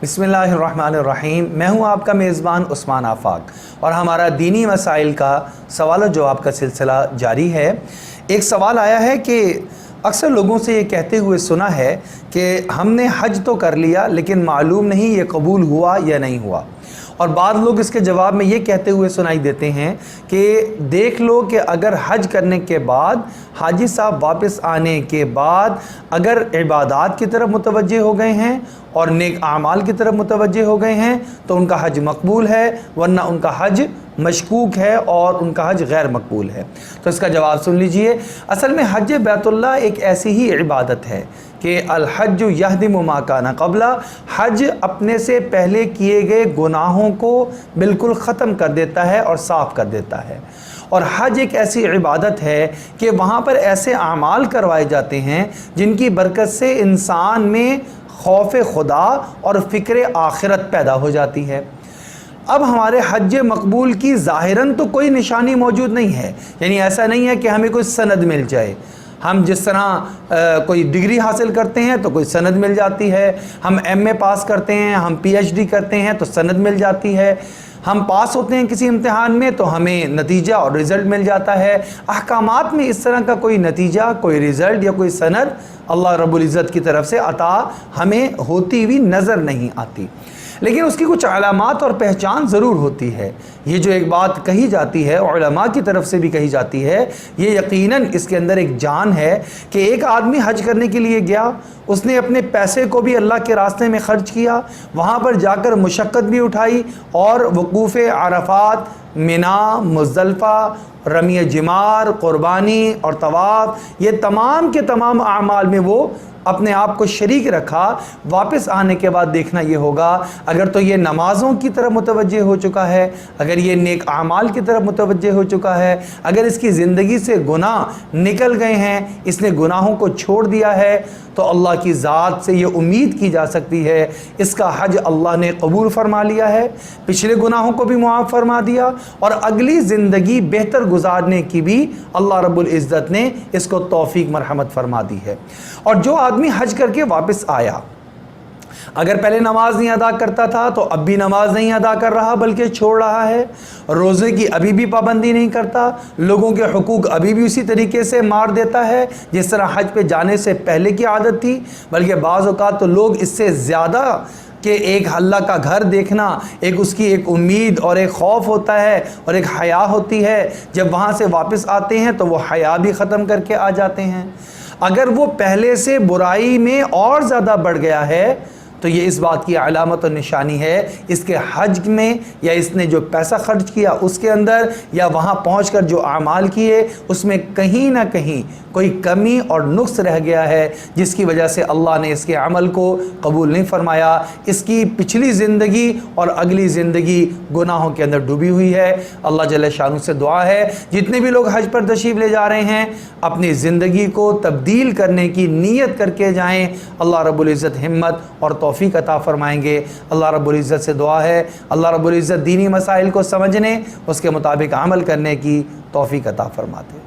बिस्मिल्लाहिर्रहमानिर्रहीम। मैं हूं आपका मेज़बान उस्मान आफाक और हमारा दीनी मसाइल का सवाल और जवाब का सिलसिला जारी है। एक सवाल आया है कि अक्सर लोगों से ये कहते हुए सुना है कि हमने हज तो कर लिया लेकिन मालूम नहीं ये कबूल हुआ या नहीं हुआ। और बाद लोग इसके जवाब में ये कहते हुए सुनाई देते हैं कि देख लो कि अगर हज करने के बाद हाजी साहब वापस आने के बाद अगर इबादात की तरफ मुतवज्जे हो गए हैं और नेक आमाल की तरफ मुतवज्जे हो गए हैं तो उनका हज मकबूल है, वरना उनका हज मशकूक है और उनका हज गैर मकबूल है। तो इसका जवाब सुन लीजिए। असल में हज बैतुल्लाह एक ऐसी ही इबादत है कि अल हज्जु यहदिमु मा काना क़ब्ला, हज अपने से पहले किए गए गुनाहों को बिल्कुल ख़त्म कर देता है और साफ़ कर देता है। और हज एक ऐसी इबादत है कि वहाँ पर ऐसे आमाल करवाए जाते हैं जिनकी बरकत से इंसान में खौफ खुदा और फ़िक्र आखिरत पैदा हो जाती है। अब हमारे हज मकबूल की ज़ाहिरन तो कोई निशानी मौजूद नहीं है, यानी ऐसा नहीं है कि हमें कोई सनद मिल जाए। हम जिस तरह कोई डिग्री हासिल करते हैं तो कोई सनद मिल जाती है, हम एमए पास करते हैं, हम पीएचडी करते हैं तो सनद मिल जाती है, हम पास होते हैं किसी इम्तिहान में तो हमें नतीजा और रिज़ल्ट मिल जाता है। अहकामात में इस तरह का कोई नतीजा, कोई रिज़ल्ट या कोई सनद अल्लाह रब्बुल इज़्ज़त की तरफ से अता हमें होती हुई नज़र नहीं आती, लेकिन उसकी कुछ अलामात और पहचान ज़रूर होती है। ये जो एक बात कही जाती है उलमा की तरफ से भी कही जाती है, ये यकीनन इसके अंदर एक जान है कि एक आदमी हज करने के लिए गया, उसने अपने पैसे को भी अल्लाह के रास्ते में ख़र्च किया, वहाँ पर जाकर मुशक्क़त भी उठाई और वक़ूफ़ अरफ़ात, मिना, मुज़दलिफ़ा, रमी जिमार, क़ुरबानी और तवाफ़, ये तमाम के तमाम आमाल में वो अपने आप को शरीक रखा। वापस आने के बाद देखना ये होगा, अगर तो ये नमाज़ों की तरफ मुतवज्जे हो चुका है, अगर ये नेक आमाल की तरफ मुतवज्जे हो चुका है, अगर इसकी ज़िंदगी से गुनाह निकल गए हैं, इसने गुनाहों को छोड़ दिया है, तो अल्लाह की ज़ात से ये उम्मीद की जा सकती है इसका हज अल्लाह ने कबूल फरमा लिया है, पिछले गुनाहों को भी मुआफ़ फरमा दिया और अगली ज़िंदगी बेहतर गुजारने की भी अल्लाह रब्बुल इज़्ज़त ने इसको तौफ़ीक मरहमत फरमा दी है। और जो आदमी हज करके वापस आया, अगर पहले नमाज नहीं अदा करता था तो अब भी नमाज नहीं अदा कर रहा बल्कि छोड़ रहा है, रोज़े की अभी भी पाबंदी नहीं करता, लोगों के हुकूक अभी भी उसी तरीके से मार देता है जिस तरह हज पे जाने से पहले की आदत थी, बल्कि बाज़ औक़ात तो लोग इससे ज़्यादा कि एक अल्लाह का घर देखना, एक उसकी एक उम्मीद और एक खौफ होता है और एक हया होती है, जब वहाँ से वापस आते हैं तो वो हया भी ख़त्म करके आ जाते हैं। अगर वो पहले से बुराई में और ज़्यादा बढ़ गया है तो ये इस बात की अलामत और निशानी है इसके हज में, या इसने जो पैसा खर्च किया उसके अंदर, या वहाँ पहुँचकर जो आमाल किए उसमें कहीं ना कहीं कोई कमी और नुक्स रह गया है जिसकी वजह से अल्लाह ने इसके अमल को कबूल नहीं फरमाया। इसकी पिछली ज़िंदगी और अगली ज़िंदगी गुनाहों के अंदर डूबी हुई है। अल्लाह जल्ल शानु से दुआ है जितने भी लोग हज पर तशरीफ़ ले जा रहे हैं अपनी ज़िंदगी को तब्दील करने की नीयत करके जाएँ। अल्लाह रब्बुल इज़्ज़त हिम्मत और तौफ़ीक अता फ़रमाएंगे। अल्लाह रब्बुल इज़्ज़त से दुआ है अल्लाह रब्बुल इज़्ज़त दीनी मसाइल को समझने, उसके मुताबिक अमल करने की तौफ़ीक अता फ़रमाते।